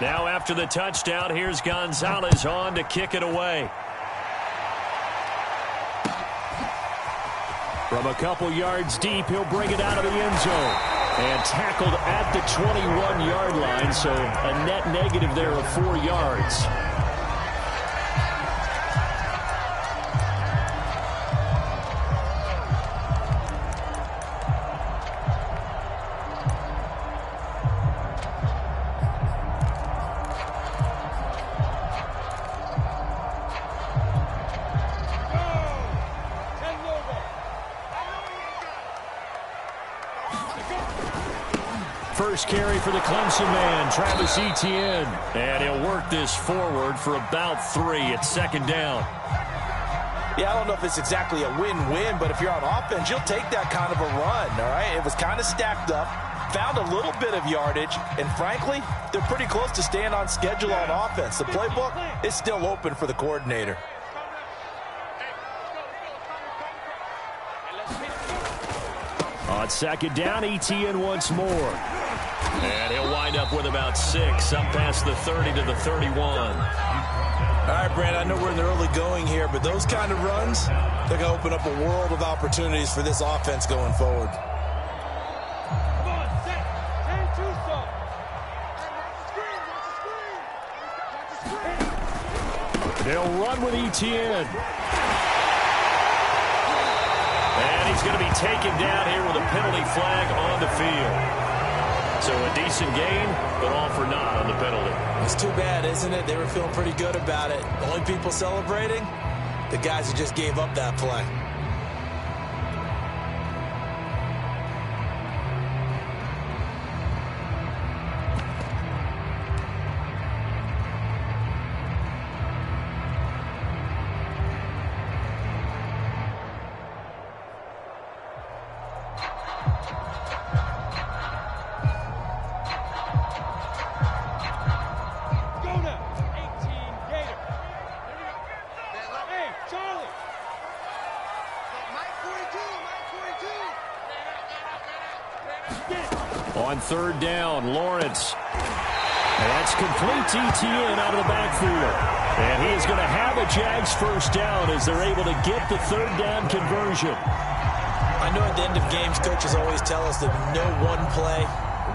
Now after the touchdown, here's Gonzalez on to kick it away. From a couple yards deep, he'll bring it out of the end zone. And tackled at the 21-yard line, so a net negative there of 4 yards. First carry for the Clemson man, Travis Etienne. And he'll work this forward for about 3. It's second down. Yeah, I don't know if it's exactly a win-win, but if you're on offense, you'll take that kind of a run, all right? It was kind of stacked up, found a little bit of yardage, and frankly, they're pretty close to staying on schedule on offense. The playbook is still open for the coordinator. On second down, Etienne once more. And he'll wind up with about 6, up past the 30 to the 31. All right, Brand, I know we're in the early going here, but those kind of runs, they're going to open up a world of opportunities for this offense going forward. They'll run with Etienne. And he's going to be taken down here with a penalty flag on the field. So a decent gain, but all for naught on the penalty. It's too bad, isn't it? They were feeling pretty good about it. The only people celebrating, the guys who just gave up that play. On third down, Lawrence. And that's complete to Etienne out of the backfield. And he is going to have a Jags first down as they're able to get the third down conversion. I know at the end of games, coaches always tell us that no one play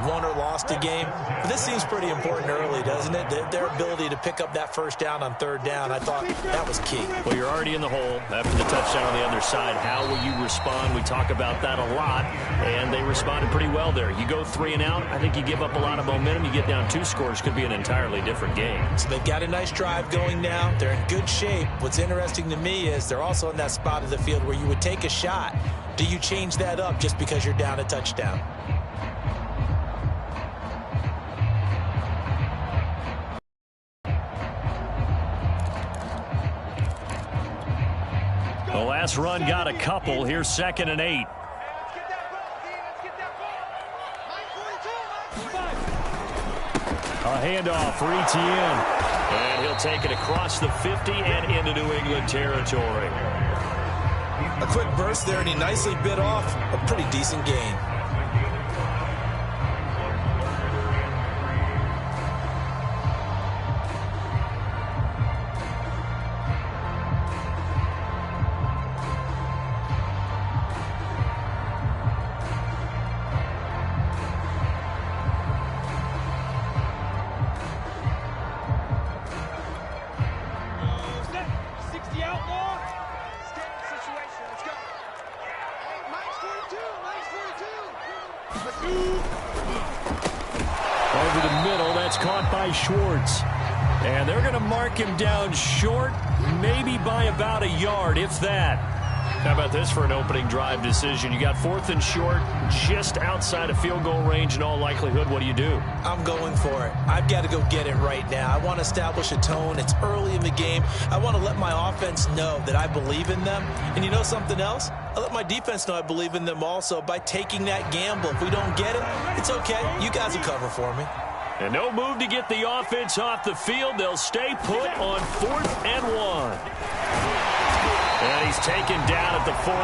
won or lost a game. But this seems pretty important early, doesn't it? Their ability to pick up that first down on third down, I thought that was key. Well, you're already in the hole after the touchdown on the other side. How will you respond? We talk about that a lot, and they responded pretty well there. You go 3 and out, I think you give up a lot of momentum. You get down 2 scores, could be an entirely different game. So they've got a nice drive going now. They're in good shape. What's interesting to me is they're also in that spot of the field where you would take a shot. Do you change that up just because you're down a touchdown? The last run got a couple. Here's 2nd and 8. A handoff for Etienne. And he'll take it across the 50 and into New England territory. A quick burst there, and he nicely bit off a pretty decent gain. Over the middle, that's caught by Schwartz. And they're going to mark him down short, maybe by about a yard, if that. How about this for an opening drive decision? You got 4th and short, just outside of field goal range in all likelihood. What do you do? I'm going for it. I've got to go get it right now. I want to establish a tone. It's early in the game. I want to let my offense know that I believe in them. And you know something else? I let my defense know I believe in them also by taking that gamble. If we don't get it, it's okay. You guys will cover for me. And no move to get the offense off the field. They'll stay put on 4th and 1. And he's taken down at the 43,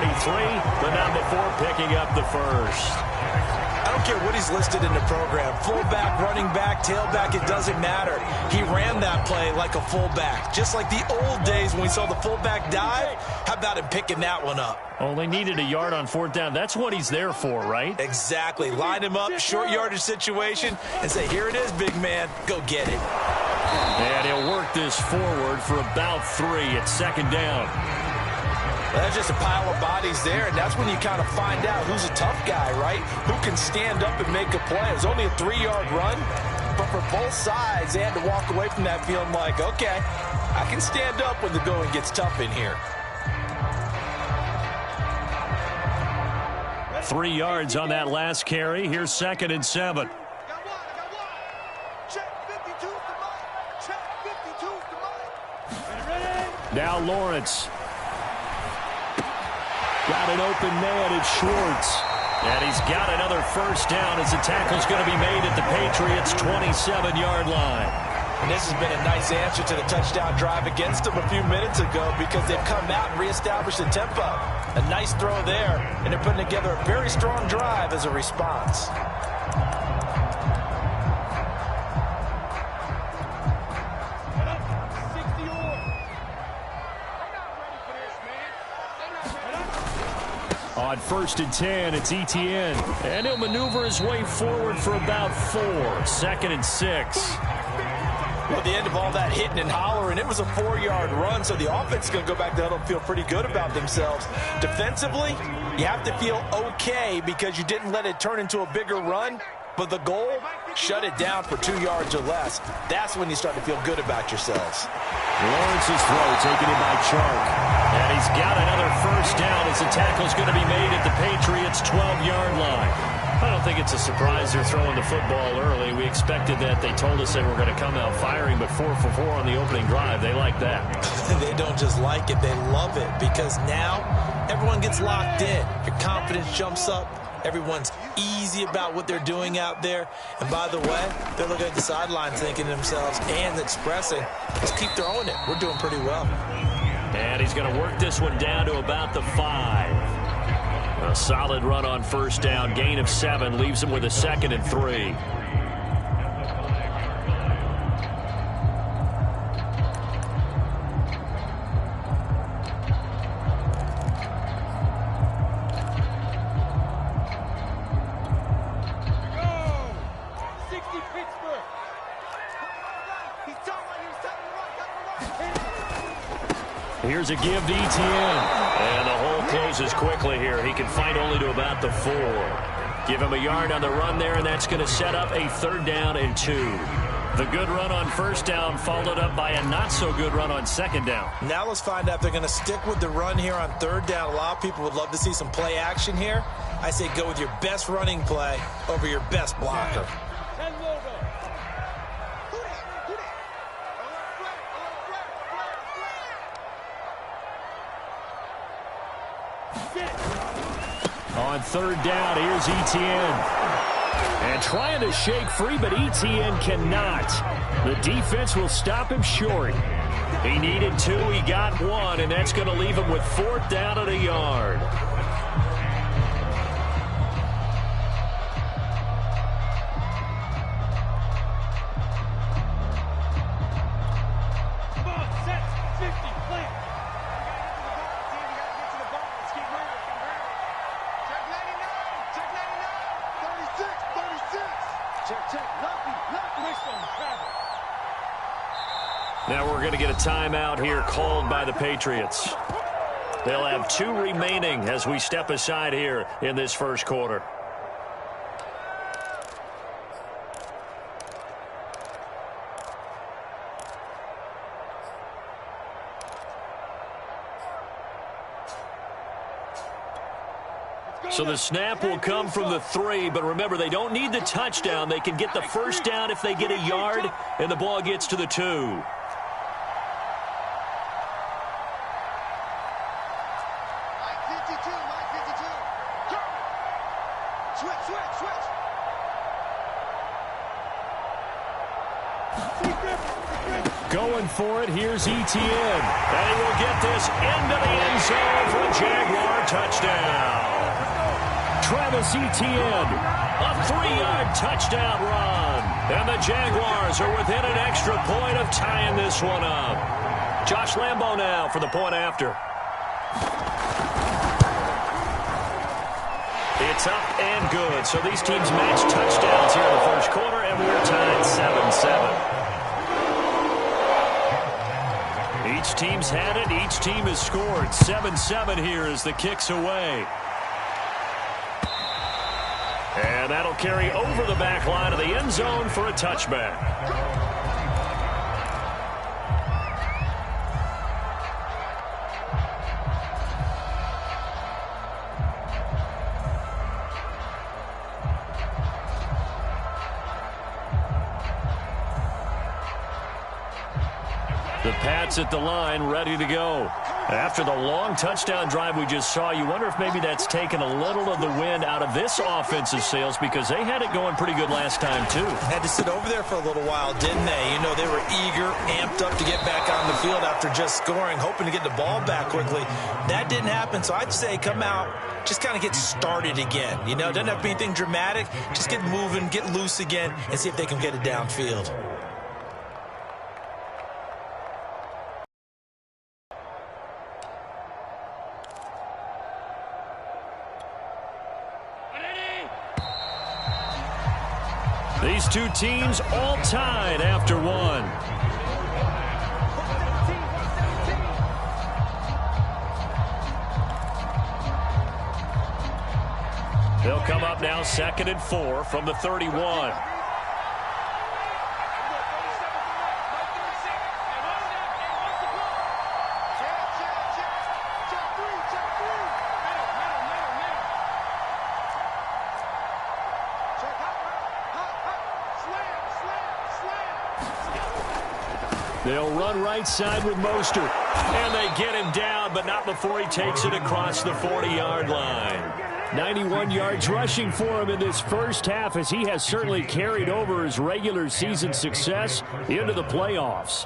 but not before picking up the first. I don't care what he's listed in the program. Fullback, running back, tailback, it doesn't matter. He ran that play like a fullback. Just like the old days when we saw the fullback dive. How about him picking that one up? Only needed a yard on fourth down. That's what he's there for, right? Exactly. Line him up, short yardage situation, and say, here it is, big man. Go get it. And he'll work this forward for about 3 at second down. That's just a pile of bodies there, and that's when you kind of find out who's a tough guy, right? Who can stand up and make a play. It was only a 3-yard run, but for both sides, they had to walk away from that feeling like, okay, I can stand up when the going gets tough in here. 3 yards on that last carry. Here's 2nd and 7. Now Lawrence. Got an open man, it's Schwartz. And he's got another first down as the tackle's going to be made at the Patriots' 27-yard line. And this has been a nice answer to the touchdown drive against them a few minutes ago because they've come out and reestablished the tempo. A nice throw there, and they're putting together a very strong drive as a response. On 1st and 10, it's Etienne. And he'll maneuver his way forward for about 4. 2nd and 6. Well, at the end of all that hitting and hollering, it was a 4-yard run, so the offense is going to go back to the huddle and feel pretty good about themselves. Defensively, you have to feel okay because you didn't let it turn into a bigger run, but the goal, shut it down for 2 yards or less. That's when you start to feel good about yourselves. Lawrence's throw taken in by Chark. And he's got another first down as the tackle's going to be made at the Patriots' 12-yard line. I don't think it's a surprise they're throwing the football early. We expected that. They told us they were going to come out firing, but 4 for 4 on the opening drive. They like that. They don't just like it, they love it, because now everyone gets locked in. Your confidence jumps up. Everyone's easy about what they're doing out there. And by the way, they're looking at the sidelines thinking to themselves and expressing, just keep throwing it. We're doing pretty well. And he's going to work this one down to about the 5. A solid run on first down. Gain of 7 leaves him with a 2nd and 3. Here's a give to Etienne. And the hole closes quickly here. He can fight only to about the 4. Give him a yard on the run there, and that's going to set up a 3rd down and 2. The good run on first down followed up by a not-so-good run on 2nd down. Now let's find out if they're going to stick with the run here on 3rd down. A lot of people would love to see some play action here. I say go with your best running play over your best blocker. On 3rd down, here's Etienne. And trying to shake free, but Etienne cannot. The defense will stop him short. He needed 2, he got 1, and that's going to leave him with 4th down and a yard. Now we're going to get a timeout here called by the Patriots. They'll have 2 remaining as we step aside here in this first quarter. So the snap will come from the 3, but remember, they don't need the touchdown. They can get the first down if they get a yard, and the ball gets to the 2. Going for it, here's Etienne. And he will get this into the end zone for a Jaguar touchdown. Travis Etienne. A 3-yard touchdown run. And the Jaguars are within an extra point of tying this one up. Josh Lambo now for the point after. It's up and good. So these teams match touchdowns here in the first quarter, and we're tied 7-7. Each team's had it. Each team has scored. 7-7 here as the kick's away. And that'll carry over the back line of the end zone for a touchback. The Pats at the line, ready to go. After the long touchdown drive we just saw, you wonder if maybe that's taken a little of the wind out of this offensive sails, because they had it going pretty good last time, too. Had to sit over there for a little while, didn't they? You know, they were eager, amped up to get back on the field after just scoring, hoping to get the ball back quickly. That didn't happen, so I'd say come out, just kind of get started again. You know, it doesn't have to be anything dramatic. Just get moving, get loose again, and see if they can get it downfield. These two teams all tied after one. They'll come up now 2nd and 4 from the 31. They'll run right side with Mostert. And they get him down, but not before he takes it across the 40-yard line. 91 yards rushing for him in this first half, as he has certainly carried over his regular season success into the playoffs.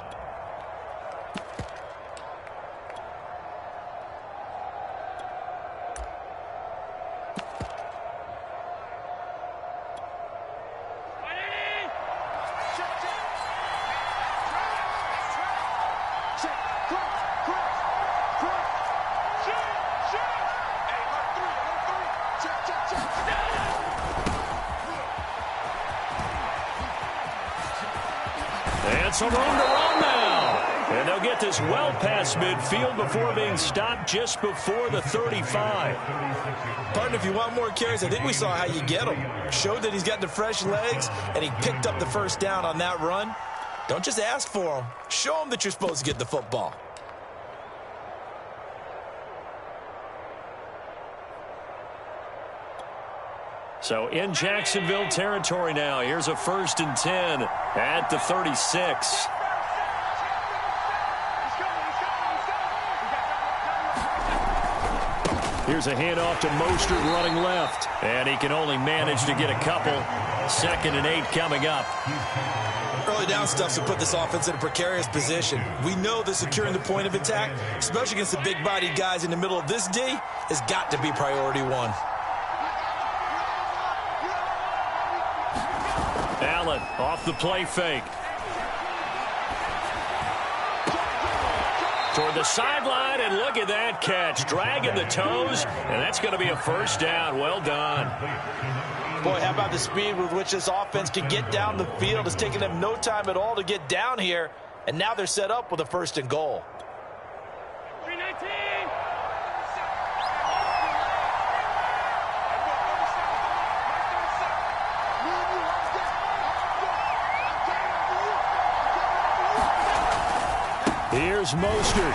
And some room to run now. And they'll get this well past midfield before being stopped just before the 35. Partner, if you want more carries, I think we saw how you get them. Showed that he's got the fresh legs, and he picked up the first down on that run. Don't just ask for them. Show them that you're supposed to get the football. So in Jacksonville territory now. Here's a 1st and 10 at the 36. Here's a handoff to Mostert running left. And he can only manage to get a couple. 2nd and 8 coming up. Early down stuffs will put this offense in a precarious position. We know that securing the point of attack, especially against the big-bodied guys in the middle of this D, has got to be priority one. Allen off the play fake. Toward the sideline, and look at that catch. Dragging the toes, and that's going to be a first down. Well done. Boy, how about the speed with which this offense can get down the field? It's taken them no time at all to get down here, and now they're set up with a 1st and goal. 319. Here's Mostert.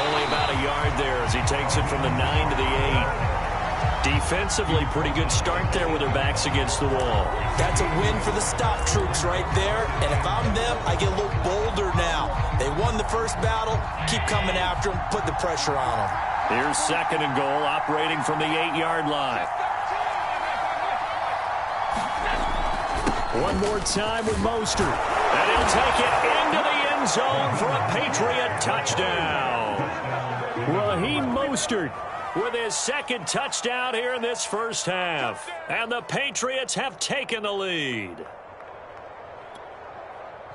Only about a yard there as he takes it from the 9 to the 8. Defensively, pretty good start there with their backs against the wall. That's a win for the stop troops right there. And if I'm them, I get a little bolder now. They won the first battle. Keep coming after them. Put the pressure on them. Here's 2nd and goal, operating from the 8-yard line. One more time with Mostert. And he'll take it into the end zone for a Patriot touchdown. Raheem Mostert with his second touchdown here in this first half. And the Patriots have taken the lead.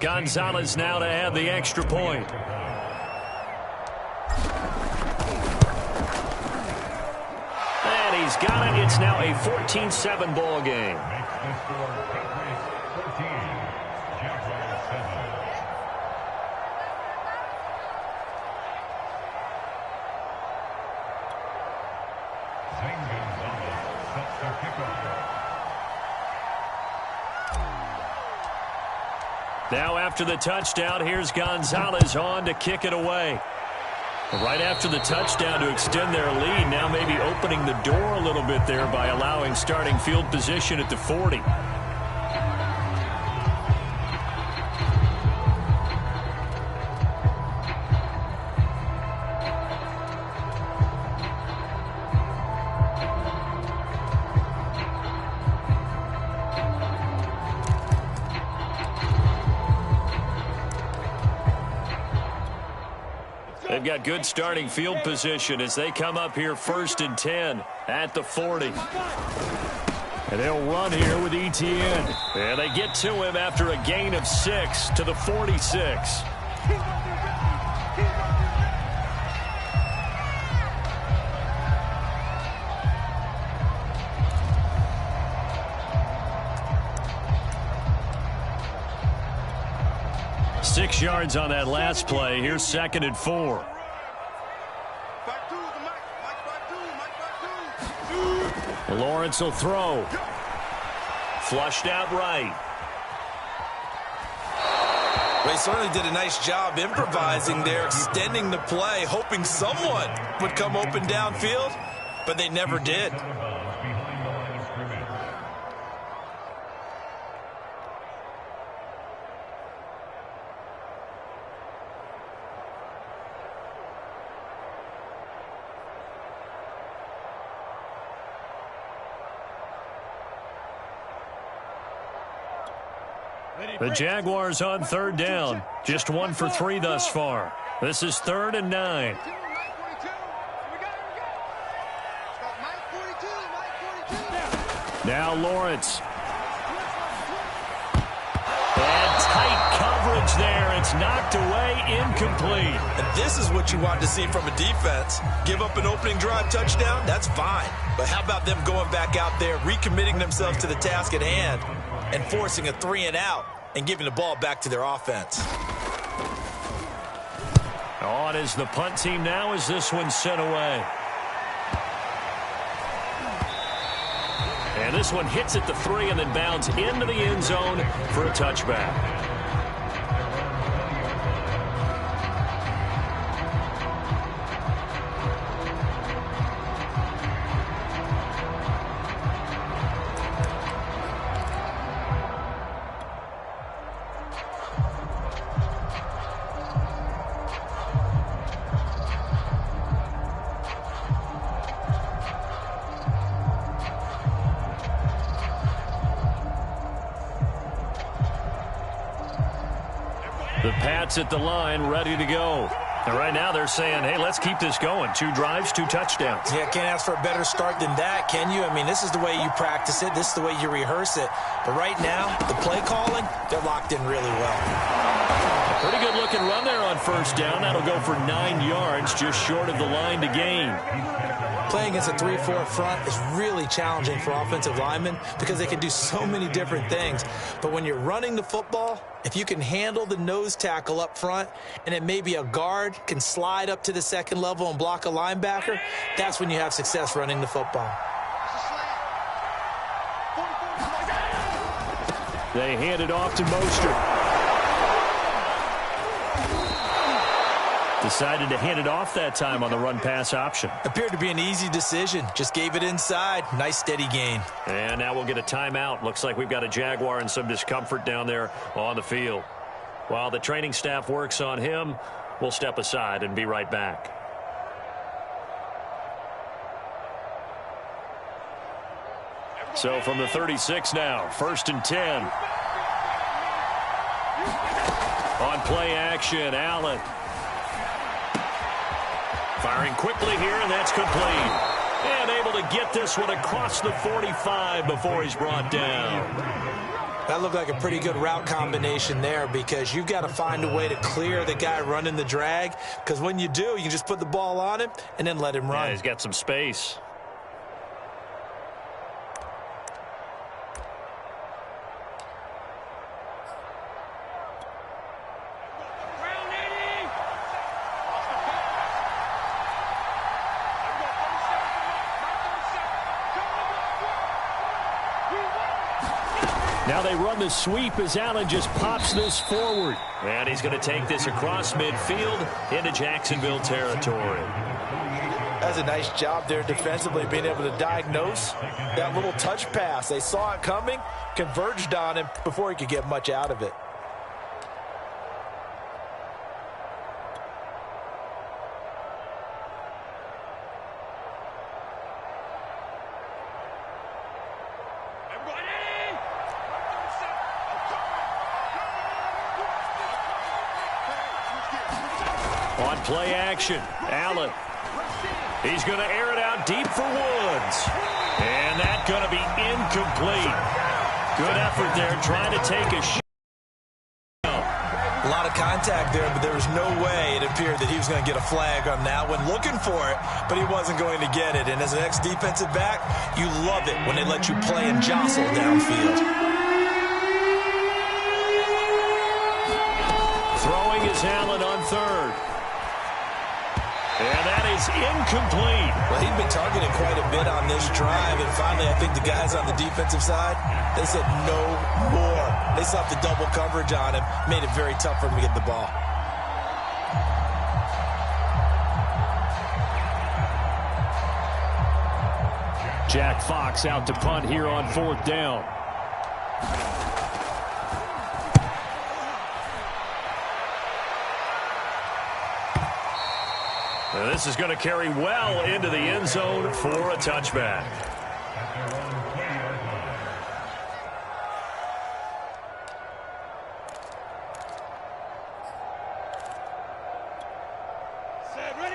Gonzalez now to add the extra point. And he's got it. It's now a 14-7 ball game. Now after the touchdown, here's Gonzalez on to kick it away. Right after the touchdown to extend their lead, now maybe opening the door a little bit there by allowing starting field position at the 40. They've got good starting field position as they come up here 1st and 10 at the 40. And they'll run here with Etienne. And they get to him after a gain of 6 to the 46. Six yards on that last play. Here's 2nd and 4. Lawrence will throw. Flushed out right. They certainly did a nice job improvising there, extending the play, hoping someone would come open downfield, but they never did. The Jaguars on 3rd down. Just 1 for 3 thus far. This is 3rd and 9. Now Lawrence. And tight coverage there. It's knocked away, incomplete. And this is what you want to see from a defense. Give up an opening drive touchdown, that's fine. But how about them going back out there, recommitting themselves to the task at hand, and forcing a 3-and-out and giving the ball back to their offense. On is the punt team now as this one's sent away. And this one hits at the 3 and then bounds into the end zone for a touchback. The Pats at the line, ready to go. And right now they're saying, hey, let's keep this going. 2 drives, 2 touchdowns. Yeah, can't ask for a better start than that, can you? I mean, this is the way you practice it. This is the way you rehearse it. But right now, the play calling, they're locked in really well. Pretty good looking run there on 1st down. That'll go for 9 yards, just short of the line to gain. Playing against a 3-4 front is really challenging for offensive linemen because they can do so many different things. But when you're running the football, if you can handle the nose tackle up front and then maybe a guard can slide up to the 2nd level and block a linebacker, that's when you have success running the football. They hand it off to Mostert. Decided to hand it off that time on the run-pass option. Appeared to be an easy decision. Just gave it inside. Nice, steady gain. And now we'll get a timeout. Looks like we've got a Jaguar in some discomfort down there on the field. While the training staff works on him, we'll step aside and be right back. So from the 36 now, 1st and 10. On play action, Allen. Firing quickly here, and that's complete. And able to get this one across the 45 before he's brought down. That looked like a pretty good route combination there, because you've got to find a way to clear the guy running the drag, because when you do, you can just put the ball on him and then let him run. Yeah, he's got some space. Now they run the sweep as Allen just pops this forward. And he's going to take this across midfield into Jacksonville territory. That's a nice job there defensively, being able to diagnose that little touch pass. They saw it coming, converged on him before he could get much out of it. On play action, Allen. He's going to air it out deep for Woods. And that's going to be incomplete. Good effort there trying to take a shot. A lot of contact there, but there was no way it appeared that he was going to get a flag on that one. Looking for it, but he wasn't going to get it. And as an ex-defensive back, you love it when they let you play and jostle downfield. Throwing is Allen on third. And that is incomplete. Well, he'd been targeted quite a bit on this drive, and finally I think the guys on the defensive side, they said no more. They stopped the double coverage on him, made it very tough for him to get the ball. Jack Fox out to punt here on fourth down. This is going to carry well into the end zone for a touchback.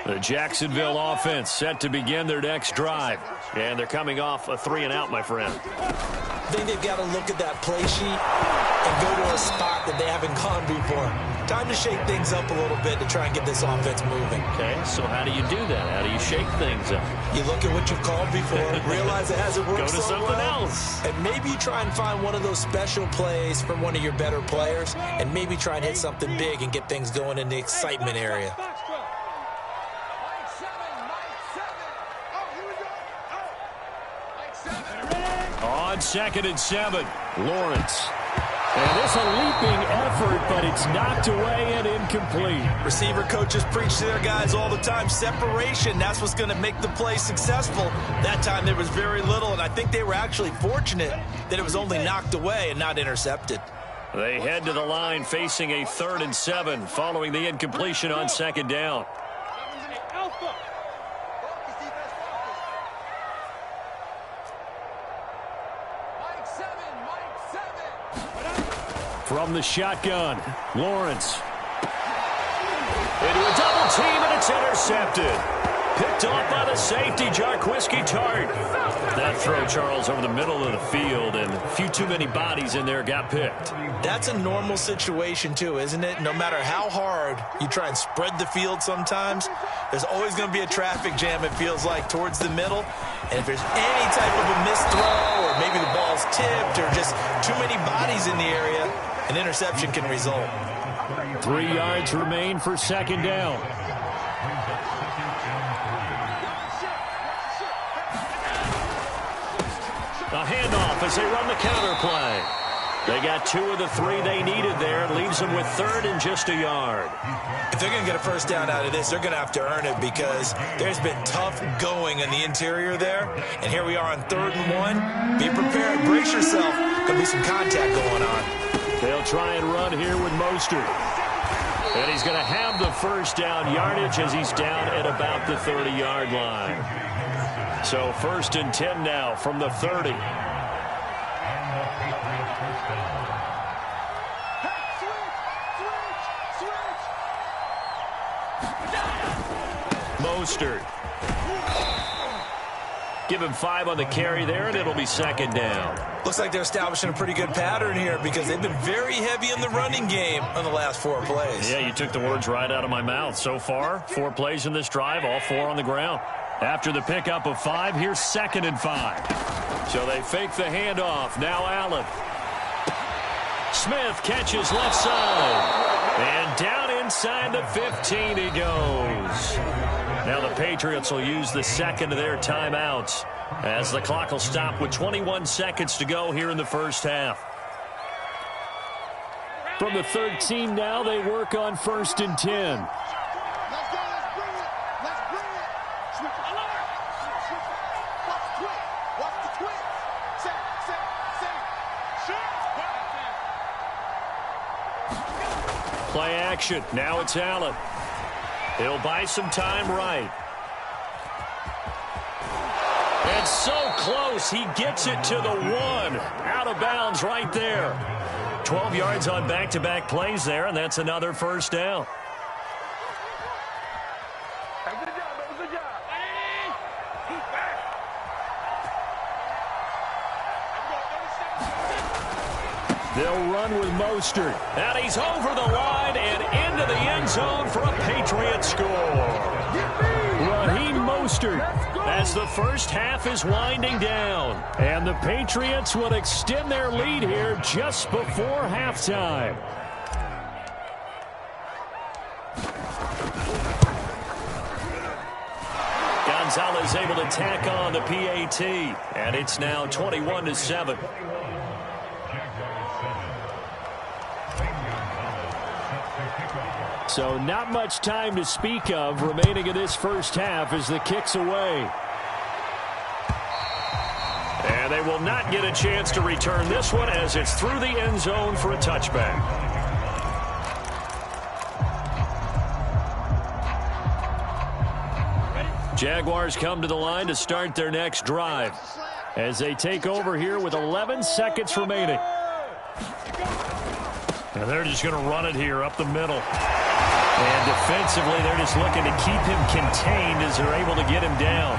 The Jacksonville offense set to begin their next drive. And they're coming off a 3-and-out, my friend. I think they've got to look at that play sheet and go to a spot that they haven't gone before. Time to shake things up a little bit to try and get this offense moving. Okay, so how do you do that? How do you shake things up? You look at what you've called before, realize it hasn't worked Go to so something well, else. and maybe try and find one of those special plays from one of your better players, and maybe try and hit something big and get things going in the excitement area. On 2nd and 7, Lawrence. And this a leaping effort, but it's knocked away and incomplete. Receiver coaches preach to their guys all the time. Separation, that's what's going to make the play successful. That time there was very little, and I think they were actually fortunate that it was only knocked away and not intercepted. They head to the line facing a 3rd and 7 following the incompletion on 2nd down. From the shotgun, Lawrence. Into a double team, and it's intercepted. Picked off by the safety, Jarquiski Tart. That throw, Charles, over the middle of the field, and a few too many bodies in there got picked. That's a normal situation, too, isn't it? No matter how hard you try and spread the field sometimes, there's always going to be a traffic jam, it feels like, towards the middle. And if there's any type of a missed throw, or maybe the ball's tipped, or just too many bodies in the area, an interception can result. 3 yards remain for 2nd down. A handoff as they run the counter play. They got 2 of the 3 they needed there. Leaves them with 3rd and just a yard. If they're going to get a first down out of this, they're going to have to earn it, because there's been tough going in the interior there. And here we are on 3rd and 1. Be prepared. Brace yourself. Going to be some contact going on. They'll try and run here with Mostert. And he's going to have the first down yardage as he's down at about the 30-yard line. So 1st and 10 now from the 30. Mostert. Give him 5 on the carry there, and it'll be second down. Looks like they're establishing a pretty good pattern here because they've been very heavy in the running game on the last 4 plays. Yeah, you took the words right out of my mouth. So far, 4 plays in this drive, all 4 on the ground. After the pickup of 5, here's second and 5. So they fake the handoff. Now Allen. Smith catches left side. And down inside the 15 he goes. Now the Patriots will use the second of their timeouts as the clock will stop with 21 seconds to go here in the first half. From the 13 now, they work on 1st and 10. Play action. Now it's Allen. He'll buy some time right. And so close. He gets it to the 1. Out of bounds right there. 12 yards on back-to-back plays there, and that's another first down. Good job. They'll run with Mostert. And he's over the line and into the end zone for a Patriot score. Raheem Mostert as the first half is winding down. And the Patriots will extend their lead here just before halftime. Gonzalez able to tack on the PAT. And it's now 21-7. So not much time to speak of remaining in this first half as the kick's away. And they will not get a chance to return this one as it's through the end zone for a touchback. Jaguars come to the line to start their next drive as they take over here with 11 seconds remaining. And they're just going to run it here up the middle. And defensively, they're just looking to keep him contained as they're able to get him down.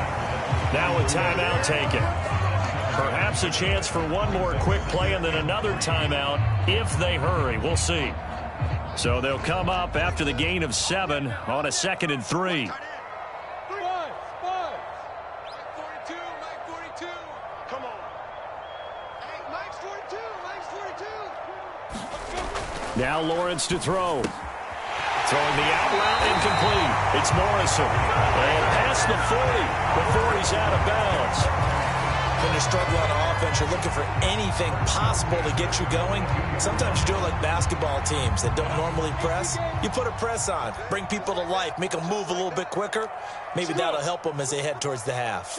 Now a timeout taken. Perhaps a chance for one more quick play and then another timeout if they hurry. We'll see. So they'll come up after the gain of 7 on a 2nd and 3. Now Lawrence to throw. Throwing the out route incomplete. It's Morrison. And past the 40 before he's out of bounds. When you're struggling on offense, you're looking for anything possible to get you going. Sometimes you do it like basketball teams that don't normally press. You put a press on, bring people to life, make them move a little bit quicker. Maybe that'll help them as they head towards the half.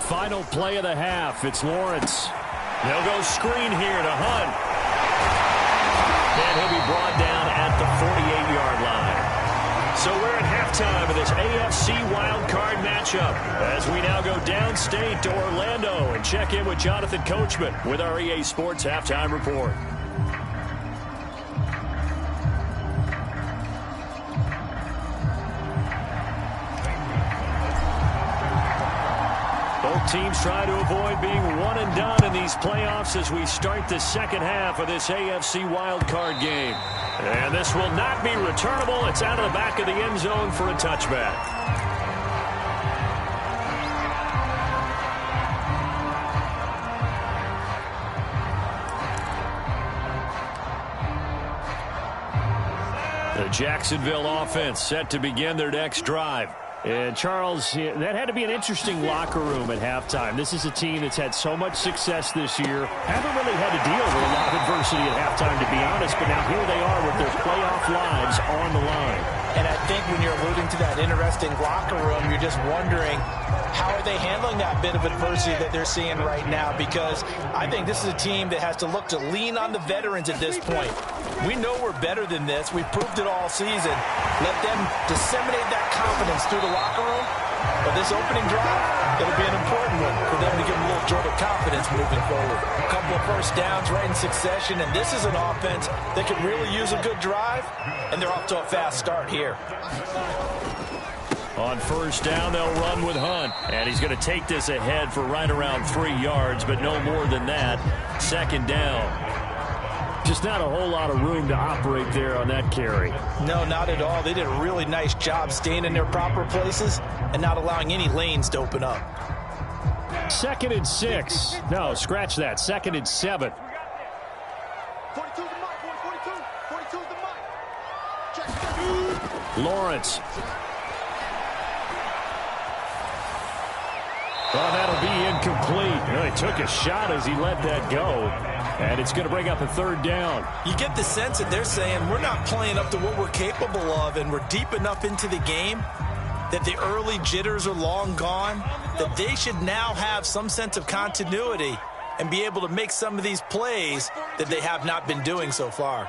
Final play of the half. It's Lawrence. They'll go screen here to Hunt. And he'll be brought down at the 48-yard line. So we're at halftime of this AFC wildcard matchup as we now go downstate to Orlando and check in with Jonathan Coachman with our EA Sports Halftime Report. Both teams try to avoid being one and done in these playoffs as we start the second half of this AFC wildcard game. And this will not be returnable. It's out of the back of the end zone for a touchback. The Jacksonville offense set to begin their next drive. And, Charles, that had to be an interesting locker room at halftime. This is a team that's had so much success this year. Haven't really had to deal with a lot of adversity at halftime, to be honest. But now here they are with their playoff lives on the line. And I think when you're alluding to that interesting locker room, you're just wondering, how are they handling that bit of adversity that they're seeing right now? Because I think this is a team that has to look to lean on the veterans at this point. We know we're better than this. We've proved it all season. Let them disseminate that confidence through the locker room, But this opening drive, it'll be an important one for them to give them a little jolt of confidence moving forward. A couple of first downs right in succession, and this is an offense that could really use a good drive, and they're off to a fast start here. On first down, they'll run with Hunt. And he's going to take this ahead for right around 3 yards, but no more than that. Second down. Just not a whole lot of room to operate there on that carry. No, not at all. They did a really nice job staying in their proper places and not allowing any lanes to open up. 2nd and 6. No, scratch that. 2nd and 7. 42's the mic, boy. 42's the mic. Check. Lawrence. Well, that'll be incomplete. He took a shot as he let that go. And it's going to bring up a 3rd down. You get the sense that they're saying we're not playing up to what we're capable of, and we're deep enough into the game that the early jitters are long gone, that they should now have some sense of continuity and be able to make some of these plays that they have not been doing so far.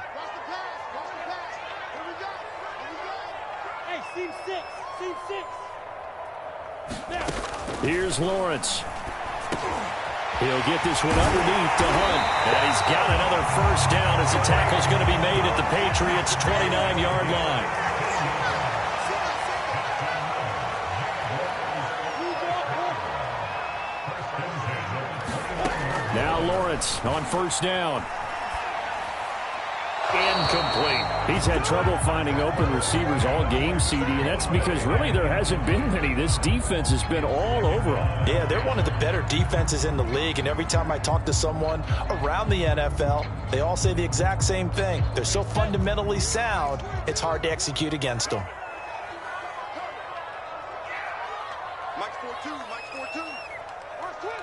Hey, seam 6. Seam 6. Here's Lawrence. He'll get this one underneath to Hunt. And he's got another first down as the tackle's going to be made at the Patriots' 29-yard line. Now Lawrence on first down. Incomplete. He's had trouble finding open receivers all game, CD, and that's because really there hasn't been many. This defense has been all over them. Yeah, they're one of the better defenses in the league, and every time I talk to someone around the NFL, they all say the exact same thing. They're so fundamentally sound, it's hard to execute against them. Mike 4-2, Mike 4-2. Watch twist.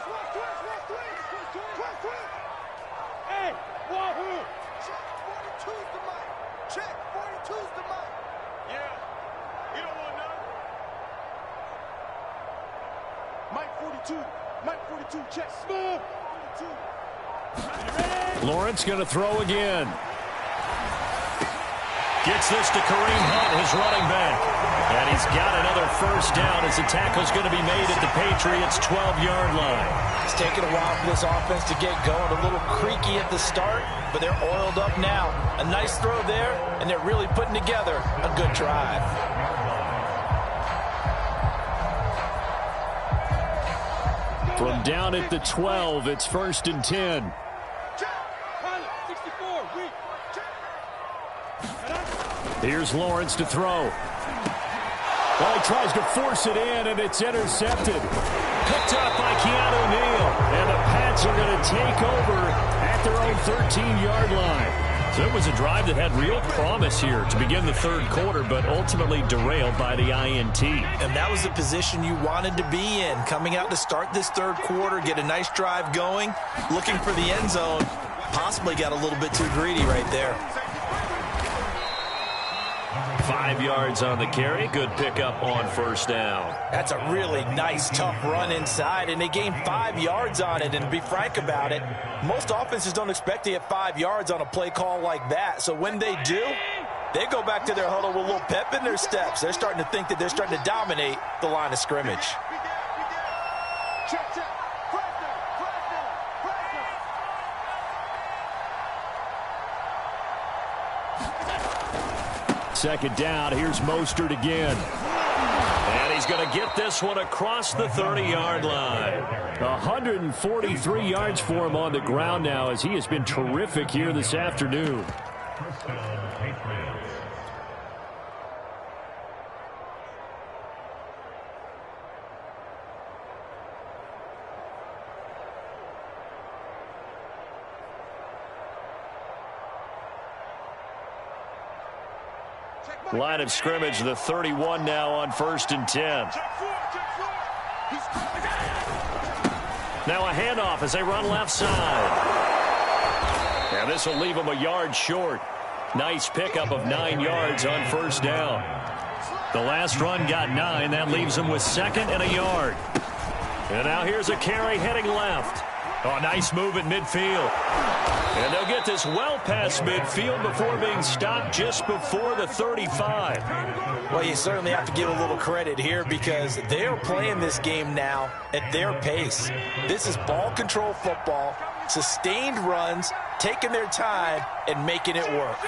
Hey, wahoo. Check 42's the mic. Check 42's the mic. Yeah, you don't want none. Mike 42. Mike 42, check. Smooth. 42. Lawrence going to throw again. Gets this to Kareem Hunt, his running back. And he's got another first down as the tackle's going to be made at the Patriots' 12-yard line. It's taken a while for this offense to get going. A little creaky at the start, but they're oiled up now. A nice throw there, and they're really putting together a good drive. From down at the 12, it's 1st and 10. Here's Lawrence to throw. Well, he tries to force it in, and it's intercepted. Picked up by Keanu Neal. And the Pats are going to take over at their own 13-yard line. So it was a drive that had real promise here to begin the 3rd quarter, but ultimately derailed by the INT. And that was the position you wanted to be in, coming out to start this 3rd quarter, get a nice drive going, looking for the end zone. Possibly got a little bit too greedy right there. 5 yards on the carry. Good pickup on first down. That's a really nice, tough run inside, and they gained 5 yards on it. And to be frank about it, most offenses don't expect to get 5 yards on a play call like that. So when they do, they go back to their huddle with a little pep in their steps. They're starting to think that they're starting to dominate the line of scrimmage. Check. Second down, here's Mostert again. And he's going to get this one across the 30-yard line. 143 yards for him on the ground now as he has been terrific here this afternoon. Line of scrimmage, the 31 now on 1st and 10. Now a handoff as they run left side. And this will leave them a yard short. Nice pickup of 9 yards on first down. The last run got 9. That leaves them with 2nd and a yard. And now here's a carry heading left. Oh, nice move at midfield. And they'll get this well past midfield before being stopped just before the 35. Well, you certainly have to give a little credit here because they are playing this game now at their pace. This is ball control football, sustained runs, taking their time, and making it work.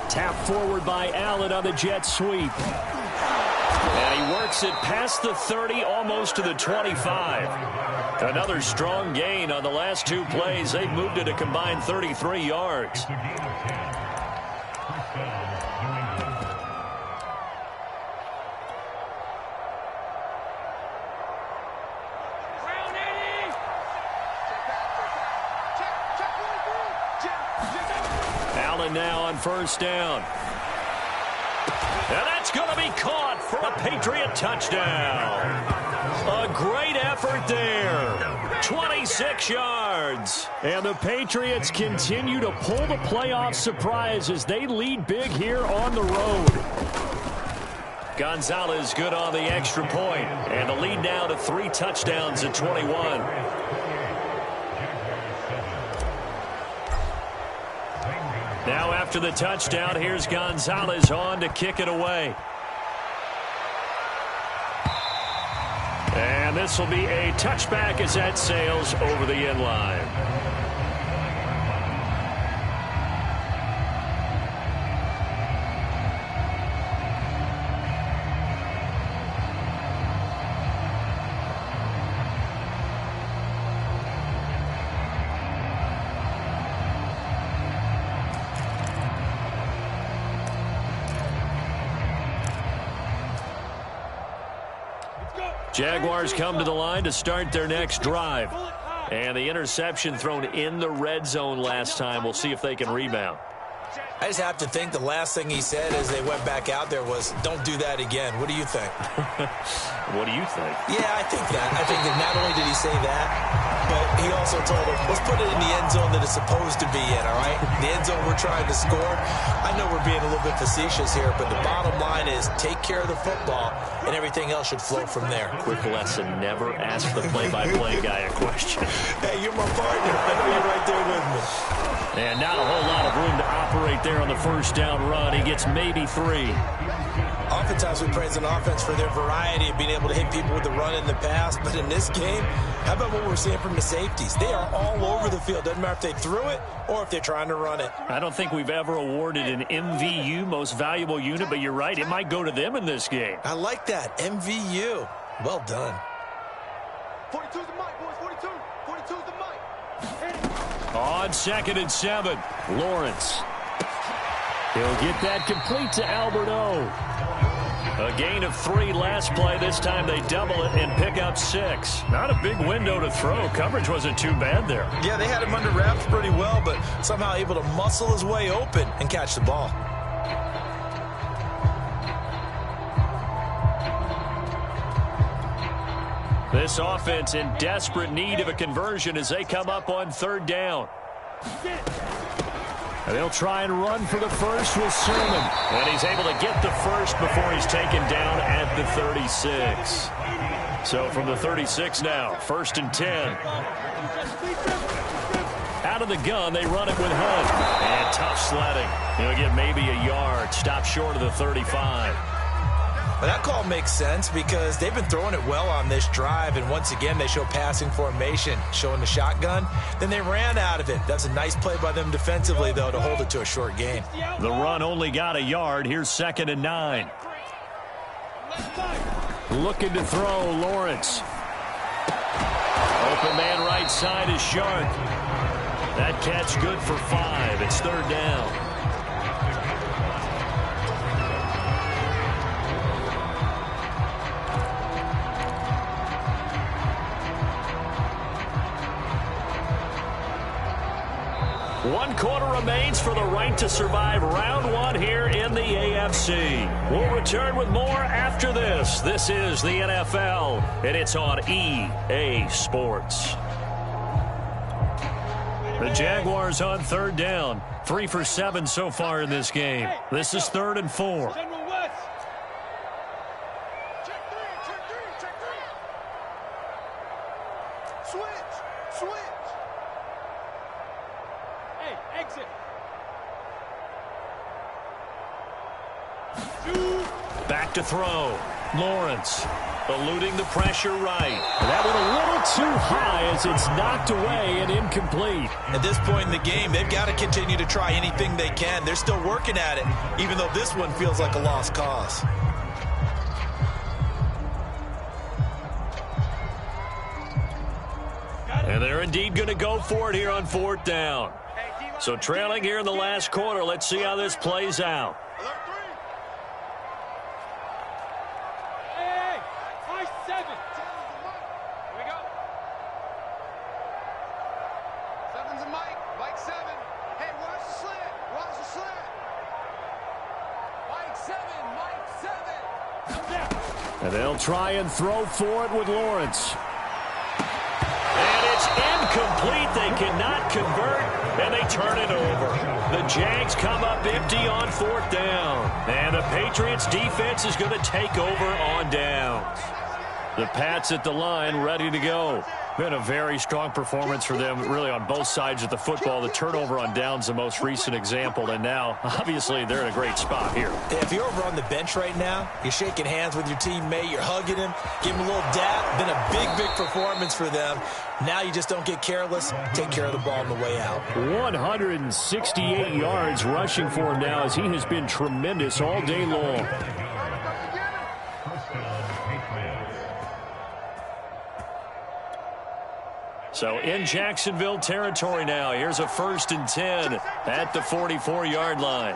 Tap forward by Allen on the jet sweep. And he works it past the 30, almost to the 25. Another strong gain on the last two plays. They've moved it a combined 33 yards. Allen now on first down. And that's going to be caught for a Patriot touchdown. A great effort there. 26 yards. And the Patriots continue to pull the playoff surprise as they lead big here on the road. Gonzalez good on the extra point. And the lead now to 3 touchdowns at 21. Now after the touchdown, here's Gonzalez on to kick it away. And this will be a touchback as that sails over the end line. Jaguars come to the line to start their next drive. And the interception thrown in the red zone last time. We'll see if they can rebound. I just have to think the last thing he said as they went back out there was, don't do that again. What do you think? What do you think? Yeah, I think that. I think that not only did he say that, but he also told him, let's put it in the end zone that it's supposed to be in, all right? The end zone we're trying to score. I know we're being a little bit facetious here, but the bottom line is take care of the football, and everything else should flow from there. Quick lesson, never ask the play-by-play guy a question. Hey, you're my partner. I know you're right there with me. And not a whole lot of room to operate there on the first down run. He gets maybe 3. Oftentimes we praise an offense for their variety of being able to hit people with the run in the pass. But in this game, how about what we're seeing from the safeties? They are all over the field. Doesn't matter if they threw it or if they're trying to run it. I don't think we've ever awarded an MVU, most valuable unit, but you're right. It might go to them in this game. I like that. MVU. Well done. 42's the mic, boys. 42. 42's the mic. On 2nd and 7, Lawrence. He'll get that complete to Alberto. A gain of 3 last play. This time they double it and pick up 6. Not a big window to throw. Coverage wasn't too bad there. Yeah, they had him under wraps pretty well, but somehow able to muscle his way open and catch the ball. This offense in desperate need of a conversion as they come up on 3rd down. And they'll try and run for the first with Sermon. And he's able to get the first before he's taken down at the 36. So from the 36 now, 1st and 10. Out of the gun, they run it with Hunt. And tough sledding. He'll get maybe a yard. Stop short of the 35. Well, that call makes sense because they've been throwing it well on this drive, and once again they show passing formation, showing the shotgun. Then they ran out of it. That's a nice play by them defensively, though, to hold it to a short gain. The run only got a yard. Here's 2nd and 9. Looking to throw, Lawrence. Open man right side is Sharp. That catch good for 5. It's 3rd down. One quarter remains for the right to survive round 1 here in the AFC. We'll return with more after this. This is the NFL, and it's on EA Sports. The Jaguars on third down. 3 for 7 so far in this game. This is 3rd and 4. Back to throw. Lawrence eluding the pressure right. That one a little too high as it's knocked away and incomplete. At this point in the game, they've got to continue to try anything they can. They're still working at it, even though this one feels like a lost cause. And they're indeed going to go for it here on 4th down. So trailing here in the last quarter. Let's see how this plays out. And they'll try and throw for it with Lawrence. And it's incomplete. They cannot convert, and they turn it over. The Jags come up empty on 4th down. And the Patriots defense is going to take over on downs. The Pats at the line ready to go. Been a very strong performance for them, really, on both sides of the football. The turnover on downs, the most recent example, and now, obviously, they're in a great spot here. If you're over on the bench right now, you're shaking hands with your teammate, you're hugging him, give him a little dap. Been a big, big performance for them. Now you just don't get careless. Take care of the ball on the way out. 168 yards rushing for him now, as he has been tremendous all day long. So in Jacksonville territory now. Here's a 1st and 10 at the 44-yard line.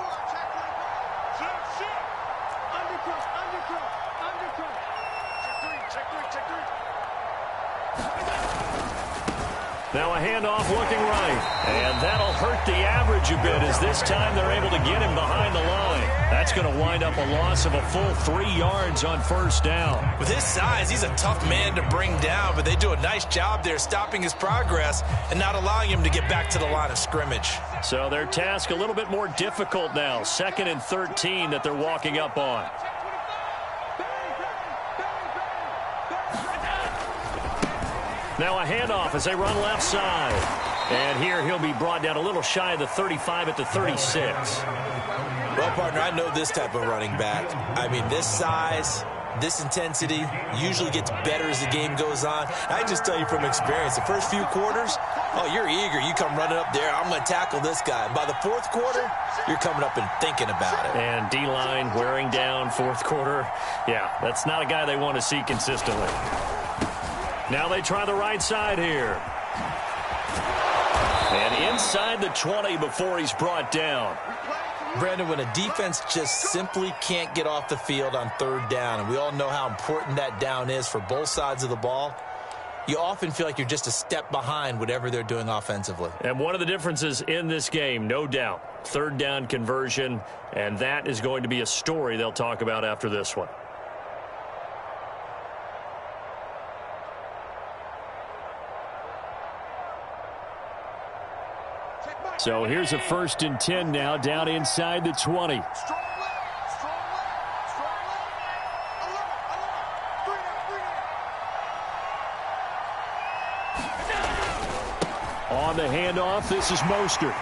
Now a handoff looking right. And that'll hurt the average a bit, as this time they're able to get him behind the line. That's going to wind up a loss of a full 3 yards on 1st down. With his size, he's a tough man to bring down, but they do a nice job there stopping his progress and not allowing him to get back to the line of scrimmage. So their task a little bit more difficult now. 2nd and 13 that they're walking up on. Now a handoff as they run left side. And here he'll be brought down a little shy of the 35 at the 36. Well, partner, I know this type of running back. I mean, this size, this intensity usually gets better as the game goes on. I can just tell you from experience, the first few quarters, oh, you're eager. You come running up there, I'm going to tackle this guy. By the 4th quarter, you're coming up and thinking about it. And D-line wearing down 4th quarter. Yeah, that's not a guy they want to see consistently. Now they try the right side here. And inside the 20 before he's brought down. Brandon, when a defense just simply can't get off the field on 3rd down, and we all know how important that down is for both sides of the ball, you often feel like you're just a step behind whatever they're doing offensively. And one of the differences in this game, no doubt, 3rd down conversion, and that is going to be a story they'll talk about after this one. So here's a 1st and 10 now, down inside the 20. On the handoff, this is Mostert.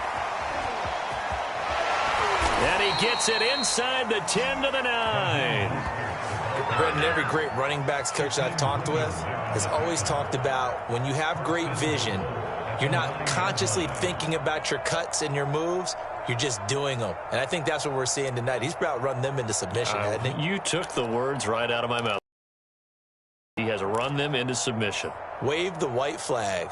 And he gets it inside the 10 to the 9. Brendan, every great running backs coach I've talked with has always talked about when you have great vision, you're not consciously thinking about your cuts and your moves. You're just doing them. And I think that's what we're seeing tonight. He's about run them into submission, hasn't he? You took the words right out of my mouth. He has run them into submission. Wave the white flag.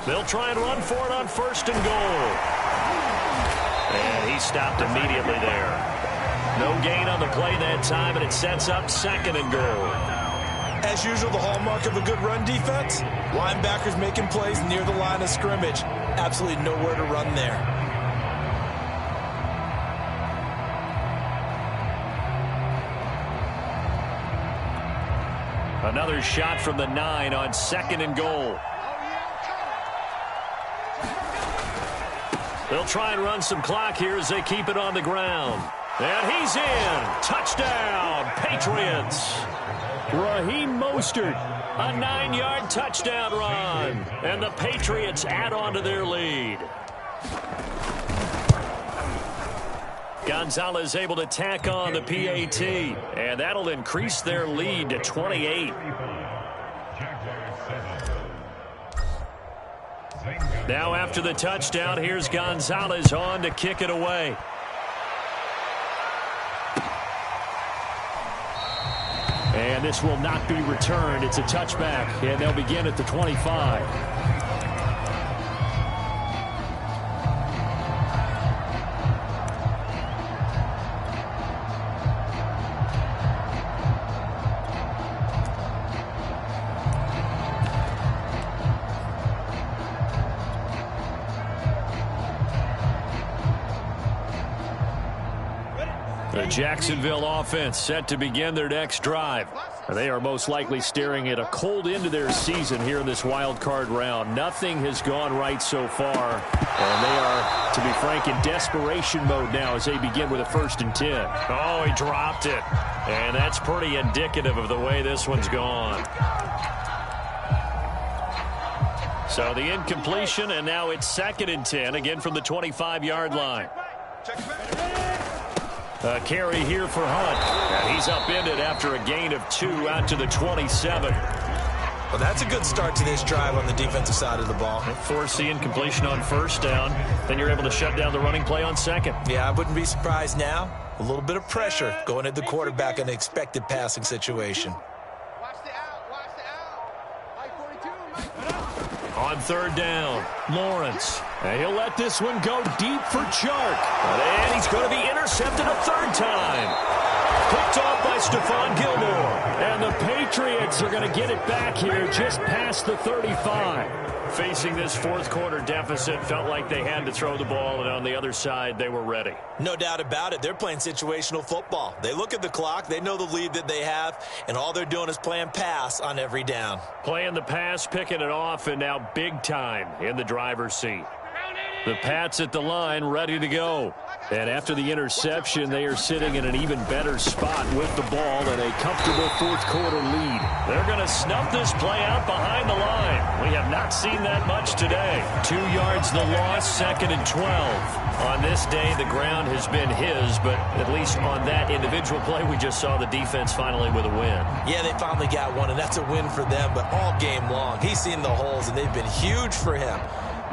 They'll try and run for it on 1st and goal. And he stopped immediately there. No gain on the play that time, and it sets up 2nd and goal. As usual, the hallmark of a good run defense, linebackers making plays near the line of scrimmage. Absolutely nowhere to run there. Another shot from the 9 on 2nd and goal. They'll try and run some clock here as they keep it on the ground. And he's in. Touchdown, Patriots. Raheem Mostert, a 9-yard touchdown run. And the Patriots add on to their lead. Gonzalez able to tack on the PAT. And that'll increase their lead to 28. Now after the touchdown, here's Gonzalez on to kick it away. And this will not be returned. It's a touchback, and they'll begin at the 25. The Jacksonville offense set to begin their next drive. They are most likely staring at a cold end to their season here in this wild card round. Nothing has gone right so far, and they are, to be frank, in desperation mode now as they begin with a 1st and 10. Oh, he dropped it, and that's pretty indicative of the way this one's gone. So the incompletion, and now it's 2nd and 10, again from the 25-yard line. A carry here for Hunt. And he's upended after a gain of 2 out to the 27. Well, that's a good start to this drive on the defensive side of the ball. Force the incompletion on 1st down. Then you're able to shut down the running play on 2nd. Yeah, I wouldn't be surprised now. A little bit of pressure going at the quarterback in an expected passing situation. On 3rd down, Lawrence. And he'll let this one go deep for Chark. And he's going to be intercepted a 3rd time. Picked off by Stephon Gilmore. And the Patriots are going to get it back here just past the 35. Facing this 4th quarter deficit, felt like they had to throw the ball, and on the other side, they were ready. No doubt about it. They're playing situational football. They look at the clock, they know the lead that they have, and all they're doing is playing pass on every down. Playing the pass, picking it off, and now big time in the driver's seat. The Pats at the line, ready to go. And after the interception, they are sitting in an even better spot with the ball and a comfortable 4th quarter lead. They're going to snuff this play out behind the line. We have not seen that much today. 2 yards the loss, 2nd and 12. On this day, the ground has been his, but at least on that individual play, we just saw the defense finally with a win. Yeah, they finally got one, and that's a win for them, but all game long, he's seen the holes, and they've been huge for him.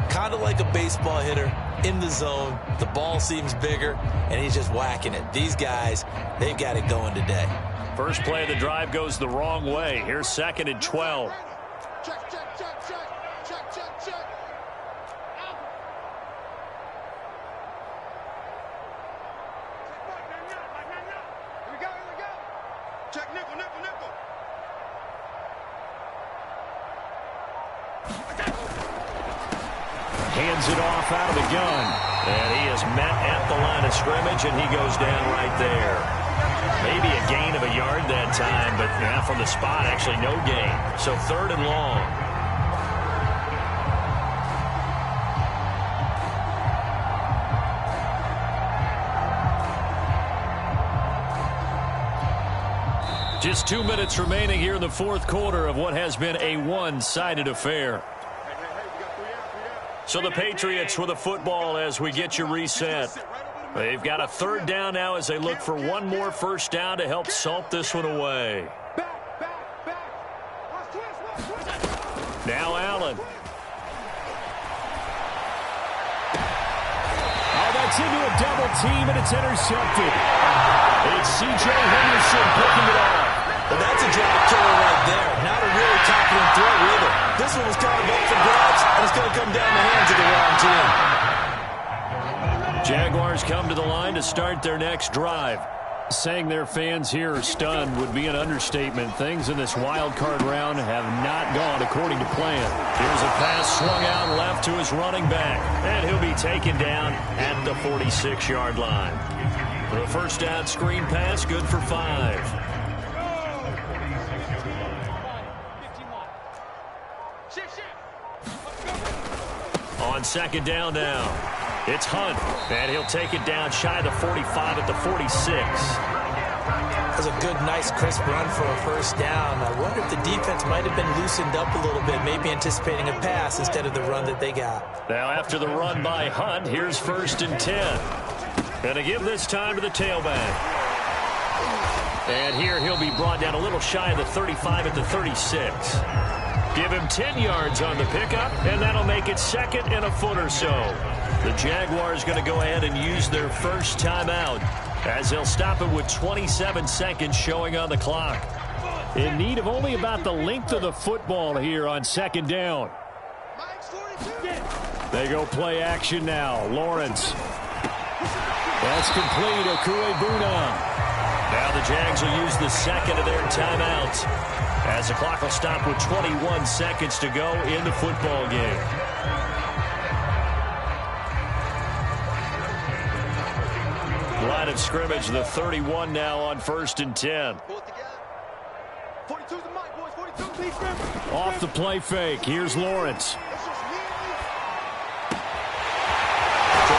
Kind of like a baseball hitter in the zone. The ball seems bigger, and he's just whacking it. These guys, they've got it going today. First play of the drive goes the wrong way. Here's 2nd and 12. Check, check, check, check, check, check, check. Here we go, here we go. Check nickel, nickel, nickel. Hands it off out of the gun. And he is met at the line of scrimmage, and he goes down right there. Maybe a gain of a yard that time, but now from the spot, actually no gain. So 3rd and long. Just 2 minutes remaining here in the 4th quarter of what has been a one-sided affair. So the Patriots with the football as we get you reset. They've got a 3rd down now as they look for one more 1st down to help salt this one away. Now Allen. Oh, that's into a double team, and it's intercepted. It's C.J. Henderson picking it off. Well, that's a drive killer right there. Not a really confident throw either. This one was kind of up for grabs, and it's going to come down the hands of the wrong team. Jaguars come to the line to start their next drive. Saying their fans here are stunned would be an understatement. Things in this wild card round have not gone according to plan. Here's a pass swung out left to his running back, and he'll be taken down at the 46-yard line. The first down screen pass, good for 5. On second down now, it's Hunt, and he'll take it down shy of the 45 at the 46. That was a good, nice, crisp run for a first down. I wonder if the defense might have been loosened up a little bit, maybe anticipating a pass instead of the run that they got. Now after the run by Hunt, here's 1st and 10. And to give this time to the tailback. And here he'll be brought down a little shy of the 35 at the 36. Give him 10 yards on the pickup, and that'll make it 2nd and a foot or so. The Jaguars going to go ahead and use their first timeout as they'll stop it with 27 seconds showing on the clock. In need of only about the length of the football here on 2nd down. They go play action now. Lawrence. That's complete. Okuebuna. Now the Jags will use the 2nd of their timeouts as the clock will stop with 21 seconds to go in the football game. Line of scrimmage, the 31 now on 1st and 10. Off the play fake. Here's Lawrence. From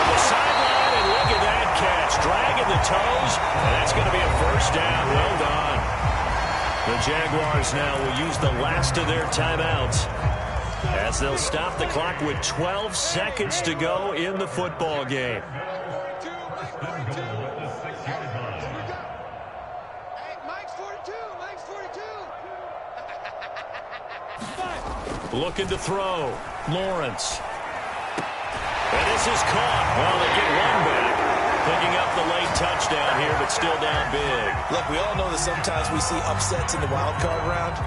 the sideline, and look at that catch. Dragging the toes, and that's going to be a first down. Well done. The Jaguars now will use the last of their timeouts as they'll stop the clock with 12 seconds to go in the football game. Looking to throw. Lawrence. And this is caught. Well, they get one back. Picking up the late touchdown here, but still down big. Look, we all know that sometimes we see upsets in the wild card round,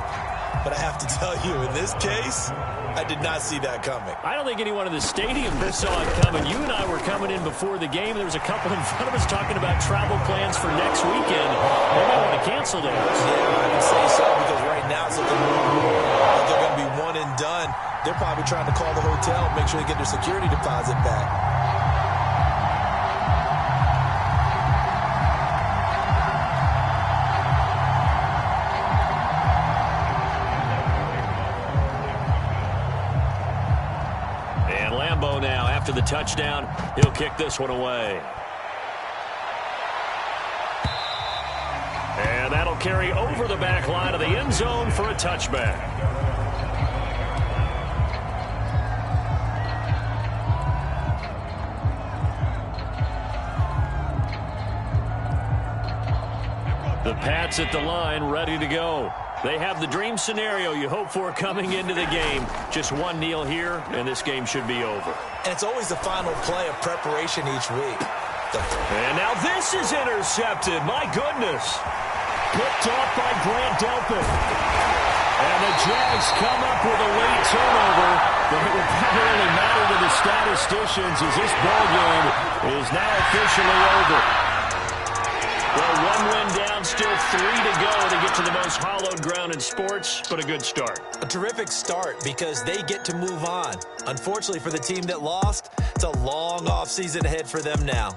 but I have to tell you, in this case, I did not see that coming. I don't think anyone in the stadium saw it coming. You and I were coming in before the game. There was a couple in front of us talking about travel plans for next weekend. They might want to cancel those. Yeah, I would say so, because right now it's looking like they're going to be one and done. They're probably trying to call the hotel, make sure they get their security deposit back. Now after the touchdown, he'll kick this one away. And that'll carry over the back line of the end zone for a touchback. The Pats at the line, ready to go. They have the dream scenario you hope for coming into the game. Just one kneel here, and this game should be over. And it's always the final play of preparation each week. And now this is intercepted. My goodness. Picked off by Grant Delpit. And the Jags come up with a late turnover, but it will probably matter to the statisticians as this ball game is now officially over. Well, one win down, still 3 to go to get to the most hallowed ground in sports, but a good start. A terrific start because they get to move on. Unfortunately for the team that lost, it's a long offseason ahead for them now.